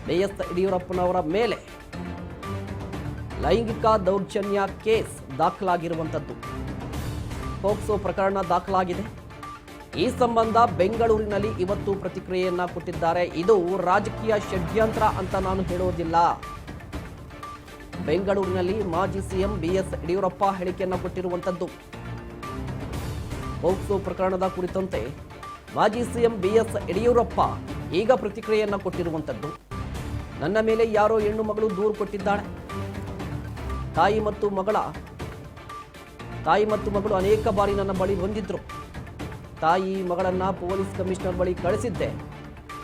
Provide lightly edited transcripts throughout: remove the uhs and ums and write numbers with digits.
BS ಯಡಿಯೂರಪ್ಪನವರ ಮೇಲೆ ಲೈಂಗಿಕ ದೌರ್ಜನ್ಯ ಕೇಸ್ ದಾಖಲಾಗಿರುವಂಥದ್ದು. ಪೋಕ್ಸೋ ಪ್ರಕರಣ ದಾಖಲಾಗಿದೆ. ಈ ಸಂಬಂಧ ಬೆಂಗಳೂರಿನಲ್ಲಿ ಇವತ್ತು ಪ್ರತಿಕ್ರಿಯೆಯನ್ನ ಕೊಟ್ಟಿದ್ದಾರೆ. ಇದು ರಾಜಕೀಯ ಷಡ್ಯಂತ್ರ ಅಂತ ನಾನು ಹೇಳೋದಿಲ್ಲ. ಬೆಂಗಳೂರಿನಲ್ಲಿ ಮಾಜಿ ಸಿಎಂ ಬಿಎಸ್ ಯಡಿಯೂರಪ್ಪ ಹೇಳಿಕೆಯನ್ನ ಕೊಟ್ಟಿರುವಂಥದ್ದು. ಪೋಕ್ಸೋ ಪ್ರಕರಣದ ಕುರಿತಂತೆ ಮಾಜಿ ಸಿಎಂ ಬಿಎಸ್ ಯಡಿಯೂರಪ್ಪ ಈಗ ಪ್ರತಿಕ್ರಿಯೆಯನ್ನ ಕೊಟ್ಟಿರುವಂಥದ್ದು. ನನ್ನ ಮೇಲೆ ಯಾರೋ ಹೆಣ್ಣು ಮಗಳು ದೂರು ಕೊಟ್ಟಿದ್ದಾಳೆ. ತಾಯಿ ಮತ್ತು ಮಗಳು ಅನೇಕ ಬಾರಿ ನನ್ನ ಬಳಿ ಬಂದಿದ್ರು. ತಾಯಿ ಮಗಳನ್ನ ಪೊಲೀಸ್ ಕಮಿಷನರ್ ಬಳಿ ಕಳಿಸಿದ್ದೆ.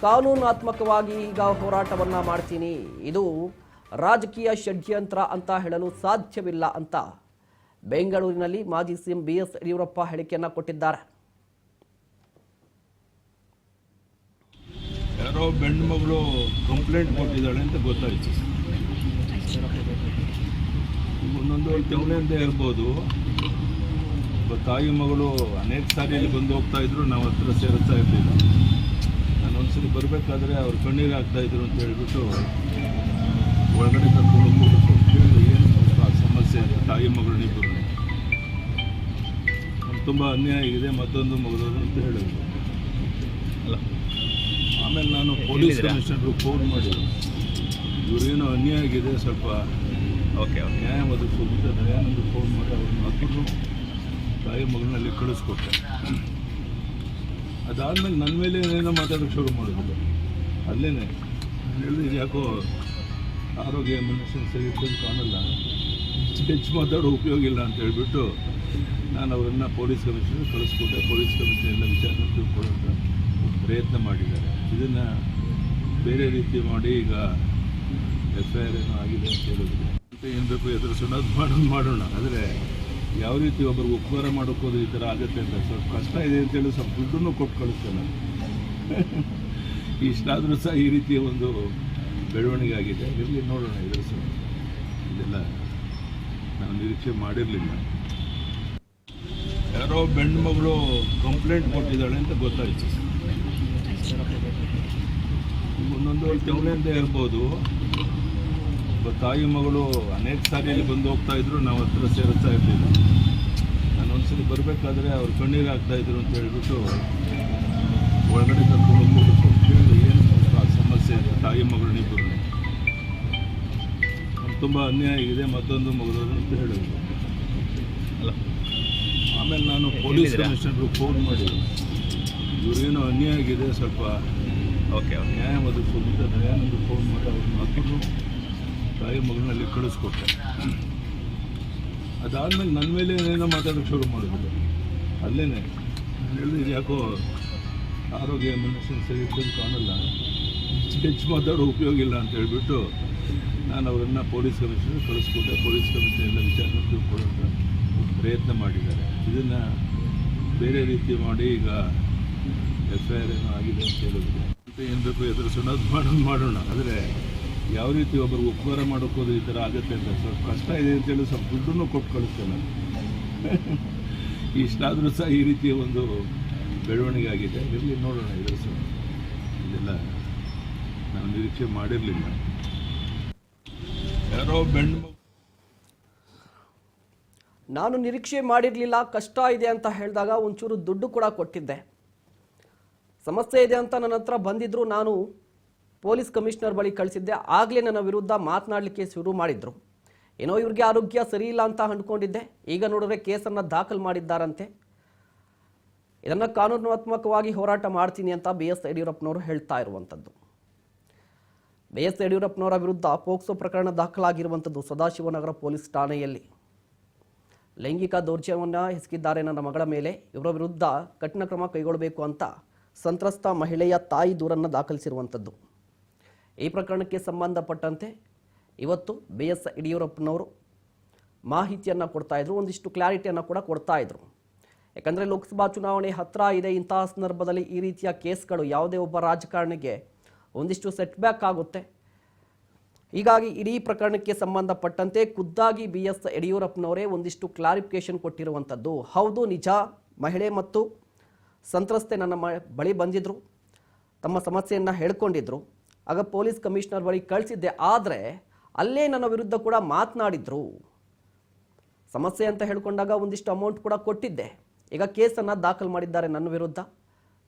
ಕಾನೂನಾತ್ಮಕವಾಗಿ ಈಗ ಹೋರಾಟವನ್ನ ಮಾಡ್ತೀನಿ. ಇದು ರಾಜಕೀಯ ಷಡ್ಯಂತ್ರ ಅಂತ ಹೇಳಲು ಸಾಧ್ಯವಿಲ್ಲ ಅಂತ ಬೆಂಗಳೂರಿನಲ್ಲಿ ಮಾಜಿ ಸಿಎಂ ಬಿಎಸ್ ಯಡಿಯೂರಪ್ಪ ಹೇಳಿಕೆಯನ್ನ ಕೊಟ್ಟಿದ್ದಾರೆ. ಯಾರೋ ಗಂಡು ಮಗಳು ಕಂಪ್ಲೇಂಟ್ ಕೊಟ್ಟಿದ್ದಾಳೆ ಅಂತ ಗೊತ್ತಾಯ್ತು. ಒಂದೊಂದು ತಿಂಗಳಿಂದ ಇರ್ಬೋದು. ತಾಯಿ ಮಗಳು ಅನೇಕ ಸಾರಿ ಇಲ್ಲಿ ಬಂದು ಹೋಗ್ತಾ ಇದ್ರು, ನಾವು ಹತ್ರ ಸೇರಿಸ್ತಾ ಇರಲಿಲ್ಲ. ನಾನು ಒಂದ್ಸರಿ ಬರಬೇಕಾದ್ರೆ ಅವ್ರು ಕಣ್ಣೀರು ಆಗ್ತಾಯಿದ್ರು ಅಂತ ಹೇಳ್ಬಿಟ್ಟು ಒಳಗಡೆ ಕರ್ಕೊಂಡು ಏನು ಸಮಸ್ಯೆ ಅಂತ ತಾಯಿ ಮಗಳನ್ನಿಬ್ಬರು ತುಂಬ ಅನ್ಯಾಯ ಆಗಿದೆ, ಮತ್ತೊಂದು ಮಗಳು ಅಂತ ಹೇಳಿದ್ರು. ಅಲ್ಲ, ಆಮೇಲೆ ನಾನು ಪೊಲೀಸ್ ಕಮಿಷನರ್ಗೆ ಫೋನ್ ಮಾಡಿ ಇವರೇನೋ ಅನ್ಯಾಯ ಆಗಿದೆ, ಸ್ವಲ್ಪ ನ್ಯಾಯ ಒದಗಿಸೋದು ದಯಾನಂದ ಫೋನ್ ಮಾಡಿ ಅವ್ರನ್ನ ಹತ್ತಿರ ತಾಯಿ ಮಗನಲ್ಲಿ ಕಳಿಸ್ಕೊಟ್ಟೆ. ಅದಾದಮೇಲೆ ನನ್ನ ಮೇಲೆ ಏನೇನೋ ಮಾತಾಡೋಕ್ಕೆ ಶುರು ಮಾಡಿದ್ರು. ಅಲ್ಲೇ ಹೇಳಿದ್ರೆ ಯಾಕೋ ಆರೋಗ್ಯ ಮನುಷ್ಯನ ಸರಿ ಇರ್ತಂದು ಕಾಣಲ್ಲ, ಹೆಚ್ಚು ಮಾತಾಡೋ ಉಪಯೋಗ ಇಲ್ಲ ಅಂತ ಹೇಳಿಬಿಟ್ಟು ನಾನು ಅವರನ್ನು ಪೊಲೀಸ್ ಕಮಿಷನರ್ ಕಳಿಸ್ಕೊಟ್ಟೆ. ಪೊಲೀಸ್ ಕಮಿಷನರ್ ಎಲ್ಲ ವಿಚಾರಣೆ ತಿಳ್ಕೊಳ್ಳೋಂಥ ಪ್ರಯತ್ನ ಮಾಡಿದ್ದಾರೆ. ಇದನ್ನು ಬೇರೆ ರೀತಿ ಮಾಡಿ ಈಗ FIR ಏನೋ ಆಗಿದೆ ಅಂತ ಹೇಳಿದ್ರು. ಏನು ಬೇಕು ಎದುರಿಸೋಣ, ಅದು ಮಾಡೋಣ. ಆದರೆ ಯಾವ ರೀತಿ ಒಬ್ಬರಿಗೆ ಉಪಕಾರ ಮಾಡೋಕ್ಕೋದು ಈ ಥರ ಆಗುತ್ತೆ ಅಂತ ಸ್ವಲ್ಪ ಕಷ್ಟ ಇದೆ ಅಂತೇಳಿ ಸ್ವಲ್ಪ ದುಡ್ಡನ್ನು ಕೊಟ್ಟು ಕಳಿಸ್ತೇನೆ. ಇಷ್ಟಾದರೂ ಸಹ ಈ ರೀತಿಯ ಒಂದು ಬೆಳವಣಿಗೆ ಆಗಿದೆ. ಇರಲಿ, ನೋಡೋಣ, ಎದುರಿಸೋಣ. ಇದೆಲ್ಲ ನಾನು ನಿರೀಕ್ಷೆ ಮಾಡಿರಲಿಲ್ಲ. ಯಾರೋ ಗಂಡು ಮಗಳು ಕಂಪ್ಲೇಂಟ್ ಕೊಟ್ಟಿದ್ದಾಳೆ ಅಂತ ಗೊತ್ತಾಯ್ತು. ಒಂದೊಂದು ತಿಂಗಳಿಂದ ಇರ್ಬೋದು. ತಾಯಿ ಮಗಳು ಅನೇಕ ಸಾರಿ ಇಲ್ಲಿ ಬಂದು ಹೋಗ್ತಾ ಇದ್ರು, ನಾವು ಹತ್ರ ಸೇರಿಸ್ತಾ ಇರಲಿಲ್ಲ. ನಾನು ಒಂದ್ಸರಿ ಬರಬೇಕಾದ್ರೆ ಅವ್ರು ಕಣ್ಣೀರು ಆಗ್ತಾಯಿದ್ರು ಅಂತ ಹೇಳ್ಬಿಟ್ಟು ಒಳಗಡೆ ಕರ್ಕೊಂಡು ಏನು ಸಮಸ್ಯೆ ಅಂತ ತಾಯಿ ಮಗಳನ್ನಿಬ್ಬರು ತುಂಬ ಅನ್ಯಾಯ ಆಗಿದೆ, ಮತ್ತೊಂದು ಮಗಳು ಅಂತ ಹೇಳಿದ್ರು. ಅಲ್ಲ, ಆಮೇಲೆ ನಾನು ಪೊಲೀಸ್ ಕಮಿಷನರ್ಗೆ ಫೋನ್ ಮಾಡಿ ಇವರೇನೋ ಅನ್ಯಾಯ ಆಗಿದೆ, ಸ್ವಲ್ಪ ನ್ಯಾಯ ಒದಗಿಸೋದು ದಯಾನಂದ ಫೋನ್ ಮಾಡಿ ಅವ್ರನ್ನ ಹತ್ತಿರ ತಾಯಿ ಮಗನಲ್ಲಿ ಕಳಿಸ್ಕೊಟ್ಟೆ. ಅದಾದಮೇಲೆ ನನ್ನ ಮೇಲೆ ಏನೇನೋ ಮಾತಾಡೋಕ್ಕೆ ಶುರು ಮಾಡಿದ್ರು. ಅಲ್ಲೇ ಹೇಳಿದ್ರೆ ಯಾಕೋ ಆರೋಗ್ಯ ಮನುಷ್ಯನ ಸರಿ ಇರ್ತಂದು ಕಾಣಲ್ಲ, ಹೆಚ್ಚು ಮಾತಾಡೋ ಉಪಯೋಗ ಇಲ್ಲ ಅಂತ ಹೇಳಿಬಿಟ್ಟು ನಾನು ಅವರನ್ನು ಪೊಲೀಸ್ ಕಮಿಷನರ್ ಕಳಿಸ್ಕೊಟ್ಟೆ. ಪೊಲೀಸ್ ಕಮಿಷನರ್ ಎಲ್ಲ ವಿಚಾರಣೆ ತಿಳ್ಕೊಳ್ಳೋಂಥ ಪ್ರಯತ್ನ ಮಾಡಿದ್ದಾರೆ. ಇದನ್ನು ಬೇರೆ ರೀತಿ ಮಾಡಿ ಈಗ FIR ಏನೋ ಆಗಿದೆ ಅಂತ ಹೇಳಿದ್ರು. ಏನು ಬೇಕು ಎದುರಿಸೋಣ, ಅದು ಮಾಡೋಣ. ಆದರೆ ಯಾವ ರೀತಿ ಒಬ್ಬರಿಗೆ ಉಪಕಾರ ಮಾಡೋಕ್ಕೋದು ಈ ಥರ ಆಗುತ್ತೆ ಅಂತ ಸ್ವಲ್ಪ ಕಷ್ಟ ಇದೆ ಅಂತೇಳಿ ಸ್ವಲ್ಪ ದುಡ್ಡನ್ನು ಕೊಟ್ಟು ಕಳಿಸ್ತೇನೆ. ಇಷ್ಟಾದರೂ ಸಹ ಈ ರೀತಿಯ ಒಂದು ಬೆಳವಣಿಗೆ ಆಗಿದೆ. ಇರಲಿ, ನೋಡೋಣ, ಎದುರಿಸೋಣ. ಇದೆಲ್ಲ ನಾನು ನಿರೀಕ್ಷೆ ಮಾಡಿರಲಿಲ್ಲ. ಯಾರೋ ನಾನು ನಿರೀಕ್ಷೆ ಮಾಡಿರಲಿಲ್ಲ, ಕಷ್ಟ ಇದೆ ಅಂತ ಹೇಳಿದಾಗ ಒಂಚೂರು ದುಡ್ಡು ಕೂಡ ಕೊಟ್ಟಿದ್ದೆ. ಸಮಸ್ಯೆ ಇದೆ ಅಂತ ನನ್ನ ಹತ್ರ ಬಂದಿದ್ರು, ನಾನು ಪೊಲೀಸ್ ಕಮಿಷನರ್ ಬಳಿ ಕಳಿಸಿದ್ದೆ. ಆಗಲೇ ನನ್ನ ವಿರುದ್ಧ ಮಾತನಾಡಲಿಕ್ಕೆ ಶುರು ಮಾಡಿದ್ರು. ಏನೋ ಇವ್ರಿಗೆ ಆರೋಗ್ಯ ಸರಿ ಇಲ್ಲ ಅಂತ ಅಂದ್ಕೊಂಡಿದ್ದೆ. ಈಗ ನೋಡಿದ್ರೆ ಕೇಸನ್ನು ದಾಖಲು ಮಾಡಿದ್ದಾರಂತೆ. ಇದನ್ನು ಕಾನೂನಾತ್ಮಕವಾಗಿ ಹೋರಾಟ ಮಾಡ್ತೀನಿ ಅಂತ ಬಿಎಸ್ ಯಡಿಯೂರಪ್ಪನವರು ಹೇಳ್ತಾ ಇರುವಂಥದ್ದು. ಬಿಎಸ್ ಯಡಿಯೂರಪ್ಪನವರ ವಿರುದ್ಧ ಪೋಕ್ಸೋ ಪ್ರಕರಣ ದಾಖಲಾಗಿರುವಂಥದ್ದು ಸದಾಶಿವನಗರ ಪೊಲೀಸ್ ಠಾಣೆಯಲ್ಲಿ. ಲೈಂಗಿಕ ದೌರ್ಜನ್ಯವನ್ನು ಎಸಗಿದ್ದಾರೆ ನನ್ನ ಮಗಳ ಮೇಲೆ, ಇವರ ವಿರುದ್ಧ ಕಠಿಣ ಕ್ರಮ ಕೈಗೊಳ್ಳಬೇಕು ಅಂತ ಸಂತ್ರಸ್ತ ಮಹಿಳೆಯ ತಾಯಿ ದೂರನ್ನು ದಾಖಲಿಸಿರುವಂಥದ್ದು. ಈ ಪ್ರಕರಣಕ್ಕೆ ಸಂಬಂಧಪಟ್ಟಂತೆ ಇವತ್ತು ಬಿಎಸ್ ಯಡಿಯೂರಪ್ಪನವರು ಮಾಹಿತಿಯನ್ನು ಕೊಡ್ತಾ ಇದ್ರು, ಒಂದಿಷ್ಟು ಕ್ಲಾರಿಟಿಯನ್ನು ಕೂಡ ಕೊಡ್ತಾ ಇದ್ರು. ಯಾಕಂದರೆ ಲೋಕಸಭಾ ಚುನಾವಣೆ ಹತ್ತಿರ ಇದೆ. ಇಂತಹ ಸಂದರ್ಭದಲ್ಲಿ ಈ ರೀತಿಯ ಕೇಸ್ಗಳು ಯಾವುದೇ ಒಬ್ಬ ರಾಜಕಾರಣಿಗೆ ಒಂದಿಷ್ಟು ಸೆಟ್ಬ್ಯಾಕ್ ಆಗುತ್ತೆ. ಹೀಗಾಗಿ ಇಡೀ ಪ್ರಕರಣಕ್ಕೆ ಸಂಬಂಧಪಟ್ಟಂತೆ ಖುದ್ದಾಗಿ ಬಿಎಸ್ ಯಡಿಯೂರಪ್ಪನವರೇ ಒಂದಿಷ್ಟು ಕ್ಲಾರಿಫಿಕೇಶನ್ ಕೊಟ್ಟಿರುವಂಥದ್ದು. ಹೌದು, ನಿಜ, ಮಹಿಳೆ ಮತ್ತು ಸಂತ್ರಸ್ತೆ ನನ್ನ ಬಳಿ ಬಂದಿದ್ದರು, ತಮ್ಮ ಸಮಸ್ಯೆಯನ್ನು ಹೇಳ್ಕೊಂಡಿದ್ರು. ಆಗ ಪೊಲೀಸ್ ಕಮಿಷನರ್ ಬಳಿ ಕಳಿಸಿದ್ದೆ. ಆದರೆ ಅಲ್ಲೇ ನನ್ನ ವಿರುದ್ಧ ಕೂಡ ಮಾತನಾಡಿದ್ರು. ಸಮಸ್ಯೆ ಅಂತ ಹೇಳ್ಕೊಂಡಾಗ ಒಂದಿಷ್ಟು ಅಮೌಂಟ್ ಕೂಡ ಕೊಟ್ಟಿದ್ದೆ. ಈಗ ಕೇಸನ್ನು ದಾಖಲು ಮಾಡಿದ್ದಾರೆ ನನ್ನ ವಿರುದ್ಧ.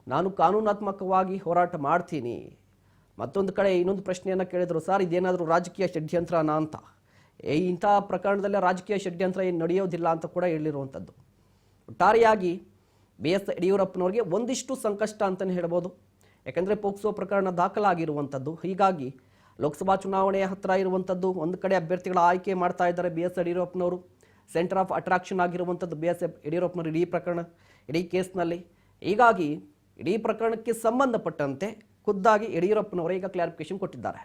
ನಾನು ಕಾನೂನಾತ್ಮಕವಾಗಿ ಹೋರಾಟ ಮಾಡ್ತೀನಿ. ಮತ್ತೊಂದು ಕಡೆ ಇನ್ನೊಂದು ಪ್ರಶ್ನೆಯನ್ನು ಕೇಳಿದರು, ಸರ್ ಇದೇನಾದರೂ ರಾಜಕೀಯ ಷಡ್ಯಂತ್ರನಾ ಅಂತ. ಇಂಥ ಪ್ರಕರಣದಲ್ಲೇ ರಾಜಕೀಯ ಷಡ್ಯಂತ್ರ ಏನು ನಡೆಯೋದಿಲ್ಲ ಅಂತ ಕೂಡ ಹೇಳಿರುವಂಥದ್ದು. ಒಟ್ಟಾರೆಯಾಗಿ BS ಯಡಿಯೂರಪ್ಪನವರಿಗೆ ಒಂದಿಷ್ಟು ಸಂಕಷ್ಟ ಅಂತಲೇ ಹೇಳ್ಬೋದು. ಯಾಕೆಂದರೆ ಪೋಕ್ಸೋ ಪ್ರಕರಣ ದಾಖಲಾಗಿರುವಂಥದ್ದು. ಹೀಗಾಗಿ ಲೋಕಸಭಾ ಚುನಾವಣೆಯ ಹತ್ತಿರ ಇರುವಂಥದ್ದು. ಒಂದು ಕಡೆ ಅಭ್ಯರ್ಥಿಗಳ ಆಯ್ಕೆ ಮಾಡ್ತಾ ಇದ್ದಾರೆ BS ಯಡಿಯೂರಪ್ಪನವರು. ಸೆಂಟರ್ ಆಫ್ ಅಟ್ರಾಕ್ಷನ್ ಆಗಿರುವಂಥದ್ದು BS ಯಡಿಯೂರಪ್ಪನವರು ಇಡೀ ಪ್ರಕರಣ, ಇಡೀ ಕೇಸ್ನಲ್ಲಿ. ಹೀಗಾಗಿ ಇಡೀ ಪ್ರಕರಣಕ್ಕೆ ಸಂಬಂಧಪಟ್ಟಂತೆ ಖುದ್ದಾಗಿ ಯಡಿಯೂರಪ್ಪನವರೇ ಈಗ ಕ್ಲಾರಿಫಿಕೇಶನ್ ಕೊಟ್ಟಿದ್ದಾರೆ.